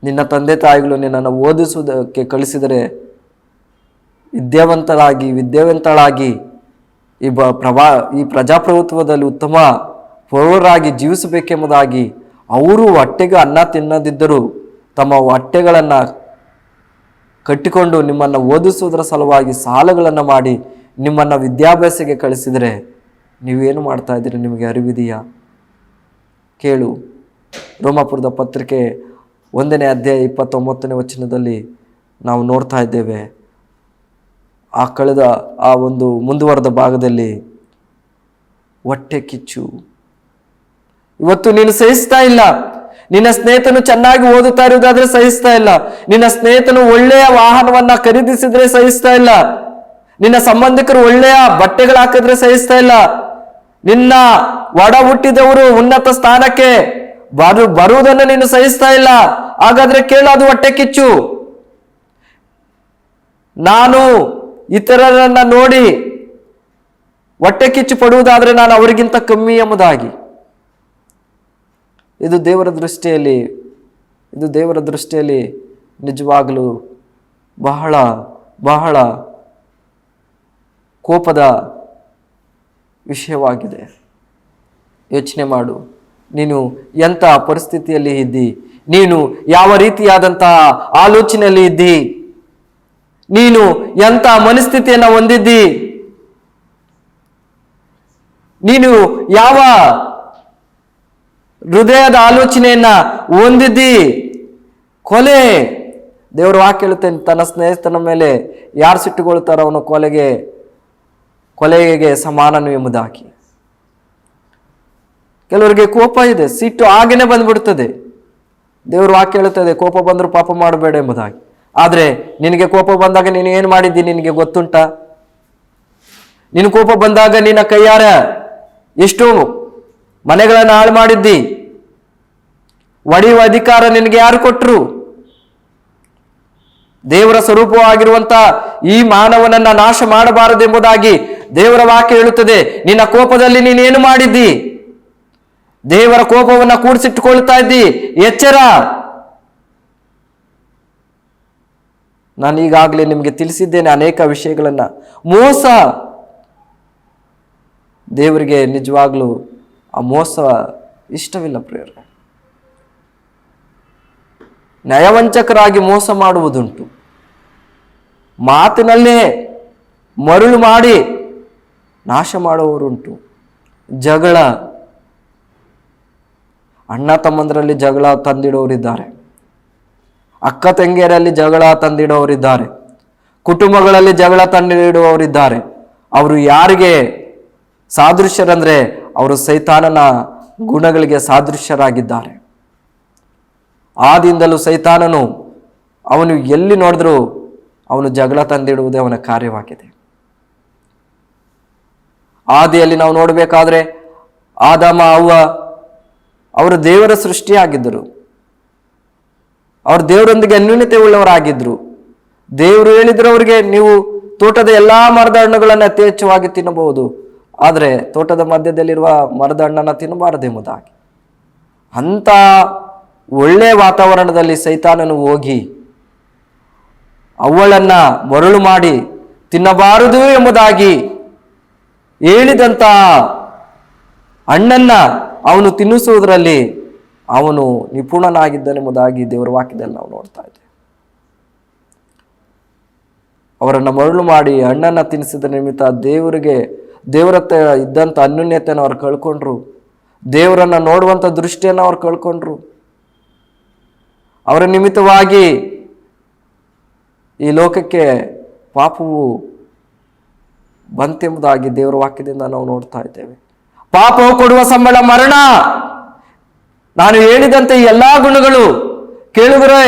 ನಿನ್ನ ತಂದೆ ತಾಯಿಗಳು ನಿನ್ನನ್ನು ಓದಿಸುವುದಕ್ಕೆ ಕಳಿಸಿದರೆ ವಿದ್ಯಾವಂತಳಾಗಿ ಈ ಪ್ರಜಾಪ್ರಭುತ್ವದಲ್ಲಿ ಉತ್ತಮ ಪೌರರಾಗಿ ಜೀವಿಸಬೇಕೆಂಬುದಾಗಿ ಅವರು ಹೊಟ್ಟೆಗೆ ಅನ್ನ ತಿನ್ನದಿದ್ದರೂ ತಮ್ಮ ಹೊಟ್ಟೆಗಳನ್ನು ಕಟ್ಟಿಕೊಂಡು ನಿಮ್ಮನ್ನು ಓದಿಸುವುದರ ಸಲುವಾಗಿ ಸಾಲಗಳನ್ನು ಮಾಡಿ ನಿಮ್ಮನ್ನು ವಿದ್ಯಾಭ್ಯಾಸಕ್ಕೆ ಕಳಿಸಿದರೆ ನೀವೇನು ಮಾಡ್ತಾ ಇದ್ದೀರಿ? ನಿಮಗೆ ಅರಿವಿದೆಯಾ? ಕೇಳು. ರೋಮಾಪುರದ ಪತ್ರಿಕೆ 1ನೇ ಅಧ್ಯಾಯ 29ನೇ ವಚನದಲ್ಲಿ ನಾವು ನೋಡ್ತಾ ಇದ್ದೇವೆ. ಆ ಒಂದು ಮುಂದುವರೆದ ಭಾಗದಲ್ಲಿ ಹೊಟ್ಟೆ ಕಿಚ್ಚು. ಇವತ್ತು ನೀನು ಸಹಿಸ್ತಾ ಇಲ್ಲ. ನಿನ್ನ ಸ್ನೇಹಿತನು ಚೆನ್ನಾಗಿ ಓದುತ್ತಾ ಇರುವುದಾದ್ರೆ ಸಹಿಸ್ತಾ ಇಲ್ಲ. ನಿನ್ನ ಸ್ನೇಹಿತನು ಒಳ್ಳೆಯ ವಾಹನವನ್ನ ಖರೀದಿಸಿದ್ರೆ ಸಹಿಸ್ತಾ ಇಲ್ಲ. ನಿನ್ನ ಸಂಬಂಧಿಕರು ಒಳ್ಳೆಯ ಬಟ್ಟೆಗಳು ಹಾಕಿದ್ರೆ ಸಹಿಸ್ತಾ ಇಲ್ಲ. ನಿನ್ನ ಒಡ ಹುಟ್ಟಿದವರು ಉನ್ನತ ಸ್ಥಾನಕ್ಕೆ ಬರುವುದನ್ನು ನೀನು ಸಹಿಸ್ತಾ ಇಲ್ಲ. ಹಾಗಾದ್ರೆ ಕೇಳು, ಅದು ಹೊಟ್ಟೆ ಕಿಚ್ಚು. ನಾನು ಇತರರನ್ನ ನೋಡಿ ಹೊಟ್ಟೆ ಕಿಚ್ಚು ಪಡುವುದಾದ್ರೆ ನಾನು ಅವರಿಗಿಂತ ಕಮ್ಮಿ ಎಂಬುದಾಗಿ. ಇದು ದೇವರ ದೃಷ್ಟಿಯಲ್ಲಿ ನಿಜವಾಗಲೂ ಬಹಳ ಬಹಳ ಕೋಪದ ವಿಷಯವಾಗಿದೆ. ಯೋಚನೆ ಮಾಡು, ನೀನು ಎಂಥ ಪರಿಸ್ಥಿತಿಯಲ್ಲಿ ಇದ್ದಿ, ನೀನು ಯಾವ ರೀತಿಯಾದಂತಹ ಆಲೋಚನೆಯಲ್ಲಿ ಇದ್ದಿ, ನೀನು ಎಂಥ ಮನಸ್ಥಿತಿಯನ್ನು ಹೊಂದಿದ್ದಿ, ನೀನು ಯಾವ ಹೃದಯದ ಆಲೋಚನೆಯನ್ನ ಹೊಂದಿದ್ದಿ. ಕೊಲೆ, ದೇವರು ವಾಕ್ಯ ಹೇಳುತ್ತೇನೆ, ತನ್ನ ಸ್ನೇಹಿತನ ಮೇಲೆ ಯಾರು ಸಿಟ್ಟುಗೊಳ್ತಾರೋ ಅವನು ಕೊಲೆಗೆ ಸಮಾನನು ಎಂಬುದಾಗಿ. ಕೆಲವರಿಗೆ ಕೋಪ ಇದೆ, ಸಿಟ್ಟು ಹಾಗೇನೆ ಬಂದ್ಬಿಡ್ತದೆ. ದೇವರು ವಾಕ್ಯ ಹೇಳುತ್ತದೆ, ಕೋಪ ಬಂದರೂ ಪಾಪ ಮಾಡಬೇಡ ಎಂಬುದಾಗಿ. ಆದರೆ ನಿನಗೆ ಕೋಪ ಬಂದಾಗ ನೀನು ಏನು ಮಾಡಿದ್ದಿ ನಿನಗೆ ಗೊತ್ತುಂಟಾ? ನಿನ್ನ ಕೋಪ ಬಂದಾಗ ನಿನ್ನ ಕೈಯಾರ ಎಷ್ಟೋ ಮನೆಗಳನ್ನು ಹಾಳು ಮಾಡಿದ್ದಿ. ಒಡೆಯುವ ಅಧಿಕಾರ ನಿನಗೆ ಯಾರು ಕೊಟ್ಟರು? ದೇವರ ಸ್ವರೂಪವಾಗಿರುವಂತ ಈ ಮಾನವನನ್ನ ನಾಶ ಮಾಡಬಾರದೆಂಬುದಾಗಿ ದೇವರ ವಾಕ್ಯ ಹೇಳುತ್ತದೆ. ನಿನ್ನ ಕೋಪದಲ್ಲಿ ನೀನೇನು ಮಾಡಿದ್ದಿ? ದೇವರ ಕೋಪವನ್ನ ಕೂಡಿಸಿಟ್ಟುಕೊಳ್ತಾ ಇದ್ದಿ. ಎಚ್ಚರ. ನಾನು ಈಗಾಗಲೇ ನಿಮಗೆ ತಿಳಿಸಿದ್ದೇನೆ ಅನೇಕ ವಿಷಯಗಳನ್ನ. ಮೋಸ, ದೇವರಿಗೆ ನಿಜವಾಗ್ಲೂ ಆ ಮೋಸ ಇಷ್ಟವಿಲ್ಲ ಪ್ರಿಯರೇ. ನಯವಂಚಕರಾಗಿ ಮೋಸ ಮಾಡುವುದುಂಟು. ಮಾತಿನಲ್ಲೇ ಮರುಳು ಮಾಡಿ ನಾಶ ಮಾಡುವವರುಂಟು. ಜಗಳ, ಅಣ್ಣ ತಮ್ಮಂದರಲ್ಲಿ ಜಗಳ ತಂದಿಡೋರಿದ್ದಾರೆ, ಅಕ್ಕ ತಂಗಿಯರಲ್ಲಿ ಜಗಳ ತಂದಿಡೋರಿದ್ದಾರೆ, ಕುಟುಂಬಗಳಲ್ಲಿ ಜಗಳ ತಂದಿಡುವವರಿದ್ದಾರೆ. ಅವರು ಯಾರಿಗೆ ಸಾದೃಶ್ಯರಂದ್ರೆ ಅವರು ಸೈತಾನನ ಗುಣಗಳಿಗೆ ಸಾದೃಶ್ಯರಾಗಿದ್ದಾರೆ. ಆದಿಂದಲೂ ಸೈತಾನನು ಅವನು ಎಲ್ಲಿ ನೋಡಿದ್ರೂ ಅವನು ಜಗಳ ತಂದಿಡುವುದೇ ಅವನ ಕಾರ್ಯವಾಗಿದೆ. ಆದಿಯಲ್ಲಿ ನಾವು ನೋಡಬೇಕಾದ್ರೆ ಆದಾಮ ಅವ್ವ ಅವರು ದೇವರ ಸೃಷ್ಟಿಯಾಗಿದ್ದರು. ಅವರು ದೇವರೊಂದಿಗೆ ಅನ್ಯೂನ್ಯತೆ ಉಳ್ಳವರಾಗಿದ್ರು. ದೇವರು ಹೇಳಿದ್ರು ಅವರಿಗೆ, ನೀವು ತೋಟದ ಎಲ್ಲಾ ಮರದ ಹಣ್ಣುಗಳನ್ನು ಯಥೇಚ್ಛವಾಗಿ ತಿನ್ನಬಹುದು, ಆದರೆ ತೋಟದ ಮಧ್ಯದಲ್ಲಿರುವ ಮರದ ಹಣ್ಣನ್ನು ತಿನ್ನಬಾರದೆಂಬುದಾಗಿ. ಅಂತ ಒಳ್ಳೆಯ ವಾತಾವರಣದಲ್ಲಿ ಸೈತಾನನು ಹೋಗಿ ಅವಳನ್ನ ಮರಳು ಮಾಡಿ ತಿನ್ನಬಾರದು ಎಂಬುದಾಗಿ ಹೇಳಿದಂತ ಹಣ್ಣನ್ನ ಅವನು ತಿನ್ನಿಸುವುದರಲ್ಲಿ ಅವನು ನಿಪುಣನಾಗಿದ್ದನೆಂಬುದಾಗಿ ದೇವರ ವಾಕ್ಯದಲ್ಲಿ ನಾವು ನೋಡ್ತಾ ಇದ್ದೇವೆ. ಅವರನ್ನು ಮರಳು ಮಾಡಿ ಹಣ್ಣನ್ನ ತಿನ್ನಿಸಿದ ನಿಮಿತ್ತ ದೇವರತ್ತ ಇದ್ದಂಥ ಅನ್ಯೂನ್ಯತೆಯನ್ನು ಅವ್ರು ಕಳ್ಕೊಂಡ್ರು. ದೇವರನ್ನ ನೋಡುವಂಥ ದೃಷ್ಟಿಯನ್ನು ಅವ್ರು ಕಳ್ಕೊಂಡ್ರು. ಅವರ ನಿಮಿತ್ತವಾಗಿ ಈ ಲೋಕಕ್ಕೆ ಪಾಪವು ಬಂತೆಂಬುದಾಗಿ ದೇವರ ವಾಕ್ಯದಿಂದ ನಾವು ನೋಡ್ತಾ ಇದ್ದೇವೆ. ಪಾಪವು ಕೊಡುವ ಸಂಬಳ ಮರಣ. ನಾನು ಹೇಳಿದಂತೆ ಈ ಎಲ್ಲಾ ಗುಣಗಳು ಕೇಳುಗರೇ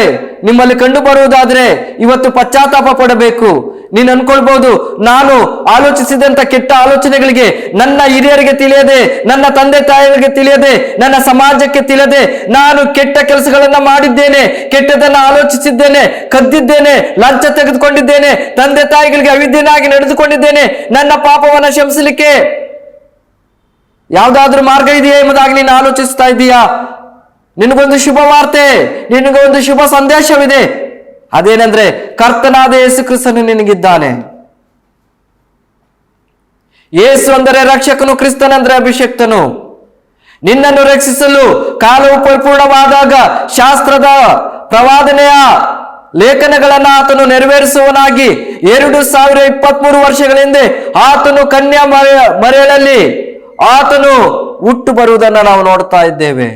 ನಿಮ್ಮಲ್ಲಿ ಕಂಡು ಬರುವುದಾದ್ರೆ ಇವತ್ತು ಪಶ್ಚಾತ್ತಾಪ ಪಡಬೇಕು. ನೀನು ಅನ್ಕೊಳ್ಬಹುದು, ನಾನು ಆಲೋಚಿಸಿದಂತ ಕೆಟ್ಟ ಆಲೋಚನೆಗಳಿಗೆ ನನ್ನ ಹಿರಿಯರಿಗೆ ತಿಳಿಯದೆ, ನನ್ನ ತಂದೆ ತಾಯಿಗಳಿಗೆ ತಿಳಿಯದೆ, ನನ್ನ ಸಮಾಜಕ್ಕೆ ತಿಳಿಯದೆ ನಾನು ಕೆಟ್ಟ ಕೆಲಸಗಳನ್ನ ಮಾಡಿದ್ದೇನೆ, ಕೆಟ್ಟದನ್ನ ಆಲೋಚಿಸಿದ್ದೇನೆ, ಕದ್ದಿದ್ದೇನೆ, ಲಂಚ ತೆಗೆದುಕೊಂಡಿದ್ದೇನೆ, ತಂದೆ ತಾಯಿಗಳಿಗೆ ಅವಿದ್ಯನಾಗಿ ನಡೆದುಕೊಂಡಿದ್ದೇನೆ. ನನ್ನ ಪಾಪವನ್ನ ಕ್ಷಮಿಸಲಿಕ್ಕೆ ಯಾವುದಾದ್ರೂ ಮಾರ್ಗ ಇದೆಯಾ ಎಂಬುದಾಗಿ ನೀನು ಆಲೋಚಿಸ್ತಾ ಇದ್ದೀಯಾ? ನಿನಗೊಂದು ಶುಭ ವಾರ್ತೆ, ನಿನಗೊಂದು ಶುಭ ಸಂದೇಶವಿದೆ. ಅದೇನೆಂದ್ರೆ ಕರ್ತನಾದ ಯೇಸು ಕ್ರಿಸ್ತನು ನಿನಗಿದ್ದಾನೆ. ಯೇಸು ಅಂದರೆ ರಕ್ಷಕನು, ಕ್ರಿಸ್ತನಂದ್ರೆ ಅಭಿಷಕ್ತನು. ನಿನ್ನನ್ನು ರಕ್ಷಿಸಲು ಕಾಲವು ಪರಿಪೂರ್ಣವಾದಾಗ ಶಾಸ್ತ್ರದ ಪ್ರವಾದನೆಯ ಲೇಖನಗಳನ್ನ ಆತನು ನೆರವೇರಿಸುವನಾಗಿ 2023 ವರ್ಷಗಳ ಹಿಂದೆ ಆತನು ಕನ್ಯಾ ಮರೆಯಲ್ಲಿ ಆತನು ಹುಟ್ಟು ಬರುವುದನ್ನು ನಾವು ನೋಡ್ತಾ ಇದ್ದೇವೆ.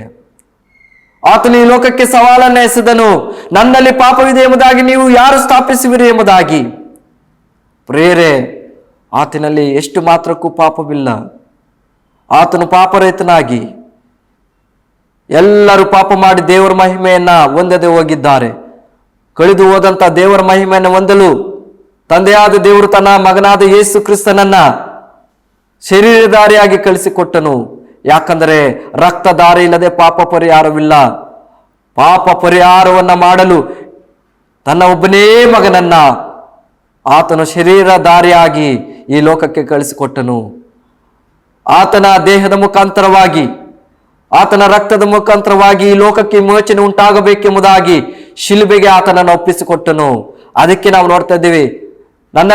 ಆತನು ಈ ಲೋಕಕ್ಕೆ ಸವಾಲನ್ನ ಎಸೆದನು, ನನ್ನಲ್ಲಿ ಪಾಪವಿದೆ ಎಂಬುದಾಗಿ ನೀವು ಯಾರು ಸ್ಥಾಪಿಸುವಿರಿ ಎಂಬುದಾಗಿ. ಪ್ರೇರೆ, ಆತನಲ್ಲಿ ಎಷ್ಟು ಮಾತ್ರಕ್ಕೂ ಪಾಪವಿಲ್ಲ. ಆತನು ಪಾಪರಹಿತನಾಗಿ ಎಲ್ಲರೂ ಪಾಪ ಮಾಡಿ ದೇವರ ಮಹಿಮೆಯನ್ನ ಹೊಂದದೆ ಹೋಗಿದ್ದಾರೆ. ಕಳೆದು ಹೋದಂತ ದೇವರ ಮಹಿಮೆಯನ್ನು ಹೊಂದಲು ತಂದೆಯಾದ ದೇವರು ತನ್ನ ಮಗನಾದ ಯೇಸು ಕ್ರಿಸ್ತನನ್ನ ಶರೀರಧಾರಿಯಾಗಿ ಕಳಿಸಿಕೊಟ್ಟನು. ಯಾಕಂದರೆ ರಕ್ತಧಾರೆ ಇಲ್ಲದೆ ಪಾಪ ಪರಿಹಾರವಿಲ್ಲ. ಪಾಪ ಪರಿಹಾರವನ್ನ ಮಾಡಲು ತನ್ನ ಒಬ್ಬನೇ ಮಗನನ್ನ ಆತನು ಶರೀರಧಾರಿಯಾಗಿ ಈ ಲೋಕಕ್ಕೆ ಕಳಿಸಿಕೊಟ್ಟನು. ಆತನ ದೇಹದ ಮುಖಾಂತರವಾಗಿ, ಆತನ ರಕ್ತದ ಮುಖಾಂತರವಾಗಿ ಈ ಲೋಕಕ್ಕೆ ವಿಮೋಚನೆ ಉಂಟಾಗಬೇಕೆಂಬುದಾಗಿ ಶಿಲುಬೆಗೆ ಆತನನ್ನು ಒಪ್ಪಿಸಿಕೊಟ್ಟನು. ಅದಕ್ಕೆ ನಾವು ನೋಡ್ತಾ ಇದ್ದೀವಿ, ನನ್ನ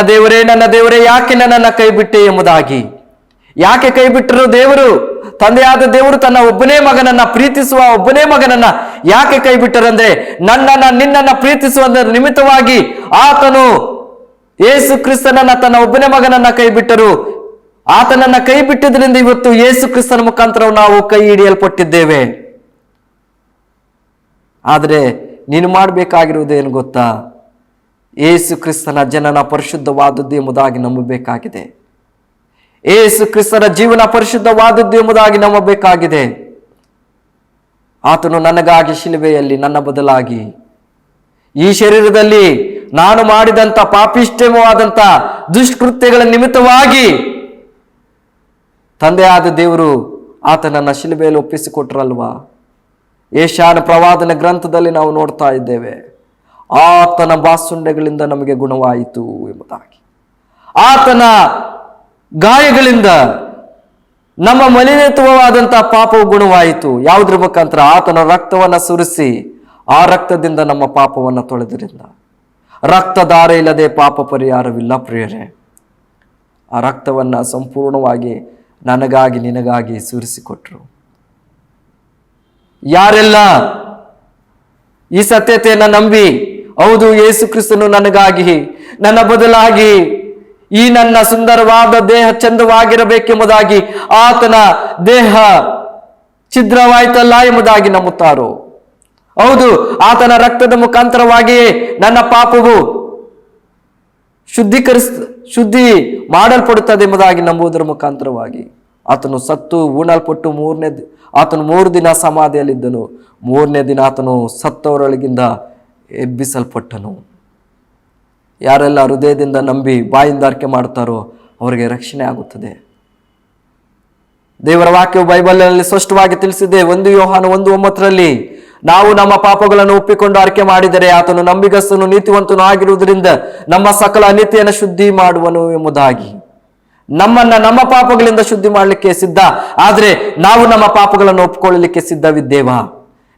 ದೇವರೇ ಯಾಕೆ ನನ್ನನ್ನು ಕೈ ಬಿಟ್ಟೆ ಎಂಬುದಾಗಿ. ಯಾಕೆ ಕೈ ಬಿಟ್ಟರು ದೇವರು? ತಂದೆಯಾದ ದೇವರು ತನ್ನ ಒಬ್ಬನೇ ಮಗನನ್ನ ಪ್ರೀತಿಸುವ ಒಬ್ಬನೇ ಮಗನನ್ನ ಯಾಕೆ ಕೈ ಬಿಟ್ಟರಂದ್ರೆ ನಿನ್ನನ್ನ ಪ್ರೀತಿಸುವ ನಿಮಿತ್ತವಾಗಿ ಆತನು ಯೇಸು ಕ್ರಿಸ್ತನನ್ನ ತನ್ನ ಒಬ್ಬನೇ ಮಗನನ್ನ ಕೈ ಬಿಟ್ಟರು. ಆತನನ್ನ ಕೈ ಬಿಟ್ಟಿದ್ರಿಂದ ಇವತ್ತು ಯೇಸು ಕ್ರಿಸ್ತನ ಮುಖಾಂತರ ನಾವು ಕೈ ಹಿಡಿಯಲ್ಪಟ್ಟಿದ್ದೇವೆ. ಆದರೆ ನೀನು ಮಾಡಬೇಕಾಗಿರುವುದೇನು ಗೊತ್ತಾ? ಯೇಸು ಕ್ರಿಸ್ತನ ಜನನ ಪರಿಶುದ್ಧವಾದದ್ದು ಎಂಬುದಾಗಿ ನಂಬಬೇಕಾಗಿದೆ. ಯೇಸು ಕ್ರಿಸ್ತನ ಜೀವನ ಪರಿಶುದ್ಧವಾದದ್ದು ಎಂಬುದಾಗಿ ನಂಬಬೇಕಾಗಿದೆ. ಆತನು ನನಗಾಗಿ ಶಿಲುಬೆಯಲ್ಲಿ ನನ್ನ ಬದಲಾಗಿ ಈ ಶರೀರದಲ್ಲಿ ನಾನು ಮಾಡಿದಂತ ಪಾಪಿಷ್ಠವಾದಂತ ದುಷ್ಕೃತ್ಯಗಳ ನಿಮಿತ್ತವಾಗಿ ತಂದೆಯಾದ ದೇವರು ಆತನನ್ನು ಶಿಲುಬೆಯಲ್ಲಿ ಒಪ್ಪಿಸಿಕೊಟ್ರಲ್ವಾ? ಯೆಶಾಯನ ಪ್ರವಾದನ ಗ್ರಂಥದಲ್ಲಿ ನಾವು ನೋಡ್ತಾ ಇದ್ದೇವೆ, ಆತನ ಬಾಸುಂಡೆಗಳಿಂದ ನಮಗೆ ಗುಣವಾಯಿತು ಎಂಬುದಾಗಿ. ಆತನ ಗಾಯಗಳಿಂದ ನಮ್ಮ ಮಲಿನತ್ವವಾದಂತಹ ಪಾಪವು ಗುಣವಾಯಿತು. ಯಾವುದ್ರ ಮುಖಾಂತರ? ಆತನ ರಕ್ತವನ್ನು ಸುರಿಸಿ ಆ ರಕ್ತದಿಂದ ನಮ್ಮ ಪಾಪವನ್ನು ತೊಳೆದರಿಂದ. ರಕ್ತಧಾರ ಇಲ್ಲದೆ ಪಾಪ ಪರಿಹಾರವಿಲ್ಲ ಪ್ರಿಯರೇ. ಆ ರಕ್ತವನ್ನು ಸಂಪೂರ್ಣವಾಗಿ ನನಗಾಗಿ ನಿನಗಾಗಿ ಸುರಿಸಿಕೊಟ್ರು. ಯಾರೆಲ್ಲ ಈ ಸತ್ಯತೆಯನ್ನು ನಂಬಿ, ಹೌದು ಯೇಸು ಕ್ರಿಸ್ತನು ನನಗಾಗಿ, ನನ್ನ ಬದಲಾಗಿ ಈ ನನ್ನ ಸುಂದರವಾದ ದೇಹ ಚಂದವಾಗಿರಬೇಕೆಂಬುದಾಗಿ ಆತನ ದೇಹ ಛಿದ್ರವಾಯ್ತಲ್ಲ ಎಂಬುದಾಗಿ ನಂಬುತ್ತಾರೋ, ಹೌದು ಆತನ ರಕ್ತದ ಮುಖಾಂತರವಾಗಿಯೇ ನನ್ನ ಪಾಪವು ಶುದ್ಧಿ ಮಾಡಲ್ಪಡುತ್ತದೆ ಎಂಬುದಾಗಿ ನಂಬುವುದರ ಮುಖಾಂತರವಾಗಿ ಆತನು ಸತ್ತು ಉಣಲ್ಪಟ್ಟು ಆತನು 3 ದಿನ ಸಮಾಧಿಯಲ್ಲಿದ್ದನು. 3ನೇ ದಿನ ಆತನು ಸತ್ತವರೊಳಗಿಂದ ಎಬ್ಬಿಸಲ್ಪಟ್ಟನು. ಯಾರೆಲ್ಲ ಹೃದಯದಿಂದ ನಂಬಿ ಬಾಯಿಂದ ಅರಿಕೆ ಮಾಡ್ತಾರೋ ಅವರಿಗೆ ರಕ್ಷಣೆ ಆಗುತ್ತದೆ. ದೇವರ ವಾಕ್ಯವು ಬೈಬಲ್ನಲ್ಲಿ ಸ್ಪಷ್ಟವಾಗಿ ತಿಳಿಸಿದೆ. 1 ಯೋಹಾನ 1:9 ನಾವು ನಮ್ಮ ಪಾಪಗಳನ್ನು ಒಪ್ಪಿಕೊಂಡು ಅರಿಕೆ ಮಾಡಿದರೆ ಆತನು ನಂಬಿಗಸ್ತನು ನೀತಿವಂತನು ಆಗಿರುವುದರಿಂದ ನಮ್ಮ ಸಕಲ ಅನೀತಿಯನ್ನು ಶುದ್ಧಿ ಮಾಡುವನು ಎಂಬುದಾಗಿ. ನಮ್ಮನ್ನ ನಮ್ಮ ಪಾಪಗಳಿಂದ ಶುದ್ಧಿ ಮಾಡಲಿಕ್ಕೆ ಸಿದ್ಧ, ಆದ್ರೆ ನಾವು ನಮ್ಮ ಪಾಪಗಳನ್ನು ಒಪ್ಪಿಕೊಳ್ಳಲಿಕ್ಕೆ ಸಿದ್ಧವಿದ್ದೇವಾ?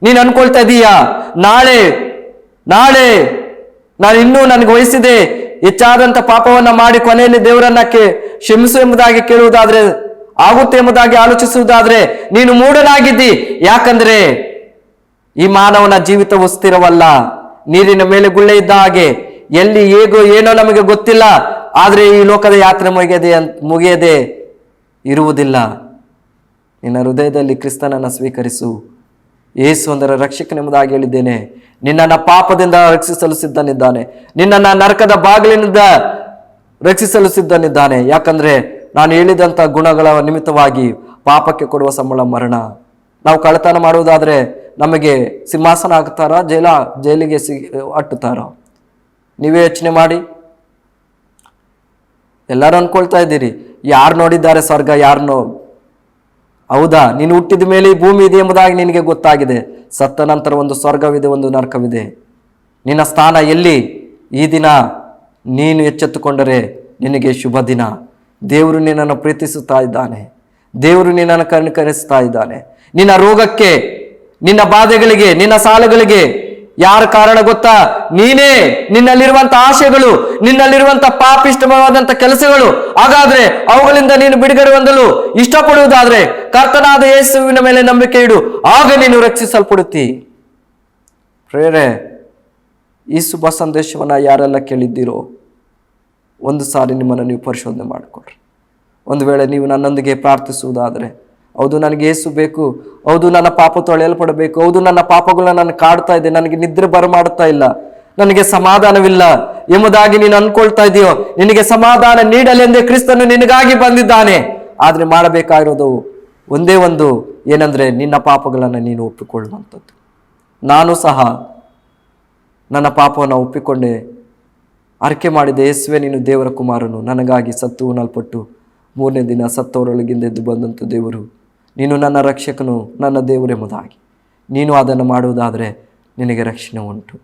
ನೀನು ಅನ್ಕೊಳ್ತಾ ಇದೀಯಾ, ನಾಳೆ ನಾನು ಇನ್ನೂ ನನಗೆ ವಹಿಸಿದೆ ಹೆಚ್ಚಾದಂತ ಪಾಪವನ್ನ ಮಾಡಿ ಕೊನೆಯಲ್ಲಿ ದೇವರನ್ನ ಕ್ಷಮಿಸು ಎಂಬುದಾಗಿ ಕೇಳುವುದಾದ್ರೆ, ಆಗುತ್ತೆ ಎಂಬುದಾಗಿ ಆಲೋಚಿಸುವುದಾದ್ರೆ ನೀನು ಮೂಢನಾಗಿದ್ದಿ. ಯಾಕಂದ್ರೆ ಈ ಮಾನವನ ಜೀವಿತವು ಸ್ಥಿರವಲ್ಲ. ನೀರಿನ ಮೇಲೆ ಗುಳ್ಳೆ ಇದ್ದ ಹಾಗೆ, ಎಲ್ಲಿ ಹೇಗೋ ಏನೋ ನಮಗೆ ಗೊತ್ತಿಲ್ಲ. ಆದರೆ ಈ ಲೋಕದ ಯಾತ್ರೆ ಮುಗಿಯದೆ ಇರುವುದಿಲ್ಲ. ನಿನ್ನ ಹೃದಯದಲ್ಲಿ ಕ್ರಿಸ್ತನನ್ನು ಸ್ವೀಕರಿಸು. ಯೇಸು ಅಂದರೆ ರಕ್ಷಕನೆಂಬುದಾಗಿ ಹೇಳಿದ್ದೇನೆ. ನಿನ್ನನ್ನು ಪಾಪದಿಂದ ರಕ್ಷಿಸಲು ಸಿದ್ಧನಿದ್ದಾನೆ. ನಿನ್ನನ್ನು ನರಕದ ಬಾಗಿಲಿನಿಂದ ರಕ್ಷಿಸಲು ಸಿದ್ಧನಿದ್ದಾನೆ. ಯಾಕಂದ್ರೆ ನಾನು ಹೇಳಿದಂಥ ಗುಣಗಳ ನಿಮಿತ್ತವಾಗಿ ಪಾಪಕ್ಕೆ ಕೊಡುವ ಸಂಬಳ ಮರಣ. ನಾವು ಕಳ್ಳತನ ಮಾಡುವುದಾದ್ರೆ ನಮಗೆ ಸಿಂಹಾಸನ ಹಾಕ್ತಾರ, ಜೈಲಿಗೆ ಅಟ್ಟುತ್ತಾರ? ನೀವೇ ಯೋಚನೆ ಮಾಡಿ. ಎಲ್ಲರೂ ಅನ್ಕೊಳ್ತಾ ಇದ್ದೀರಿ, ಯಾರು ನೋಡಿದ್ದಾರೆ ಸ್ವರ್ಗ, ಯಾರನ್ನೋ? ಹೌದಾ, ನೀನು ಹುಟ್ಟಿದ ಮೇಲೆ ಈ ಭೂಮಿ ಇದೆ ಎಂಬುದಾಗಿ ನಿನಗೆ ಗೊತ್ತಾಗಿದೆ. ಸತ್ತ ನಂತರ ಒಂದು ಸ್ವರ್ಗವಿದೆ, ಒಂದು ನರಕವಿದೆ. ನಿನ್ನ ಸ್ಥಾನ ಎಲ್ಲಿ? ಈ ದಿನ ನೀನು ಎಚ್ಚೆತ್ತುಕೊಂಡರೆ ನಿನಗೆ ಶುಭ ದಿನ. ದೇವರು ನಿನ್ನನ್ನು ಪ್ರೀತಿಸುತ್ತಾ ಇದ್ದಾನೆ. ದೇವರು ನಿನ್ನನ್ನು ಕನಿಕರಿಸ್ತಾ ಇದ್ದಾನೆ. ನಿನ್ನ ರೋಗಕ್ಕೆ, ನಿನ್ನ ಬಾಧೆಗಳಿಗೆ, ನಿನ್ನ ಸಾಲಗಳಿಗೆ ಯಾರ ಕಾರಣ ಗೊತ್ತಾ? ನೀನೇ. ನಿನ್ನಲ್ಲಿರುವಂತ ಆಶೆಗಳು, ನಿನ್ನಲ್ಲಿರುವಂತ ಪಾಪಿಷ್ಟವಾದಂತ ಕೆಲಸಗಳು. ಹಾಗಾದ್ರೆ ಅವುಗಳಿಂದ ನೀನು ಬಿಡುಗಡೆ ಹೊಂದಲು ಇಷ್ಟಪಡುವುದಾದ್ರೆ ಕರ್ತನಾದ ಯೇಸುವಿನ ಮೇಲೆ ನಂಬಿಕೆ ಇಡು, ಆಗ ನೀನು ರಕ್ಷಿಸಲ್ಪಡುತ್ತಿ. ಪ್ರೇರೆ, ಈ ಶುಭ ಸಂದೇಶವನ್ನ ಯಾರೆಲ್ಲ ಕೇಳಿದ್ದೀರೋ ಒಂದು ಸಾರಿ ನಿಮ್ಮನ್ನು ನೀವು ಪರಿಶೋಧನೆ ಮಾಡಿಕೊಡ್ರಿ. ಒಂದು ವೇಳೆ ನೀವು ನನ್ನೊಂದಿಗೆ ಪ್ರಾರ್ಥಿಸುವುದಾದರೆ, ಹೌದು ನನಗೆ ಯೇಸು ಬೇಕು, ಹೌದು ನನ್ನ ಪಾಪ ತೊಳೆಯಲ್ಪಡಬೇಕು, ಹೌದು ನನ್ನ ಪಾಪಗಳನ್ನ ನಾನು ಕಾಡ್ತಾ ಇದ್ದೆ, ನನಗೆ ನಿದ್ರೆ ಬರಮಾಡುತ್ತಾ ಇಲ್ಲ, ನನಗೆ ಸಮಾಧಾನವಿಲ್ಲ ಎಂಬುದಾಗಿ ನೀನು ಅನ್ಕೊಳ್ತಾ ಇದೆಯೋ, ನಿನಗೆ ಸಮಾಧಾನ ನೀಡಲೆಂದೇ ಕ್ರಿಸ್ತನು ನಿನಗಾಗಿ ಬಂದಿದ್ದಾನೆ. ಆದ್ರೆ ಮಾಡಬೇಕಾಗಿರೋದು ಒಂದೇ ಒಂದು, ಏನಂದ್ರೆ ನಿನ್ನ ಪಾಪಗಳನ್ನು ನೀನು ಒಪ್ಪಿಕೊಳ್ಳುವಂಥದ್ದು. ನಾನು ಸಹ ನನ್ನ ಪಾಪವನ್ನು ಒಪ್ಪಿಕೊಂಡೆ, ಅರಿಕೆ ಮಾಡಿದೆ, ಯೇಸುವೆ ನೀನು ದೇವರ ಕುಮಾರನು, ನನಗಾಗಿ ಸತ್ತು ಉಣಲ್ಪಟ್ಟು 3ನೇ ದಿನ ಸತ್ತವರೊಳಗಿಂದ ಎದ್ದು ಬಂದಂಥ ದೇವರು, ನೀನು ನನ್ನ ರಕ್ಷಕನು, ನನ್ನ ದೇವರೆಂಬುದಾಗಿ ನೀನು ಅದನ್ನು ಮಾಡುವುದಾದರೆ ನಿನಗೆ ರಕ್ಷಣೆ ಉಂಟು.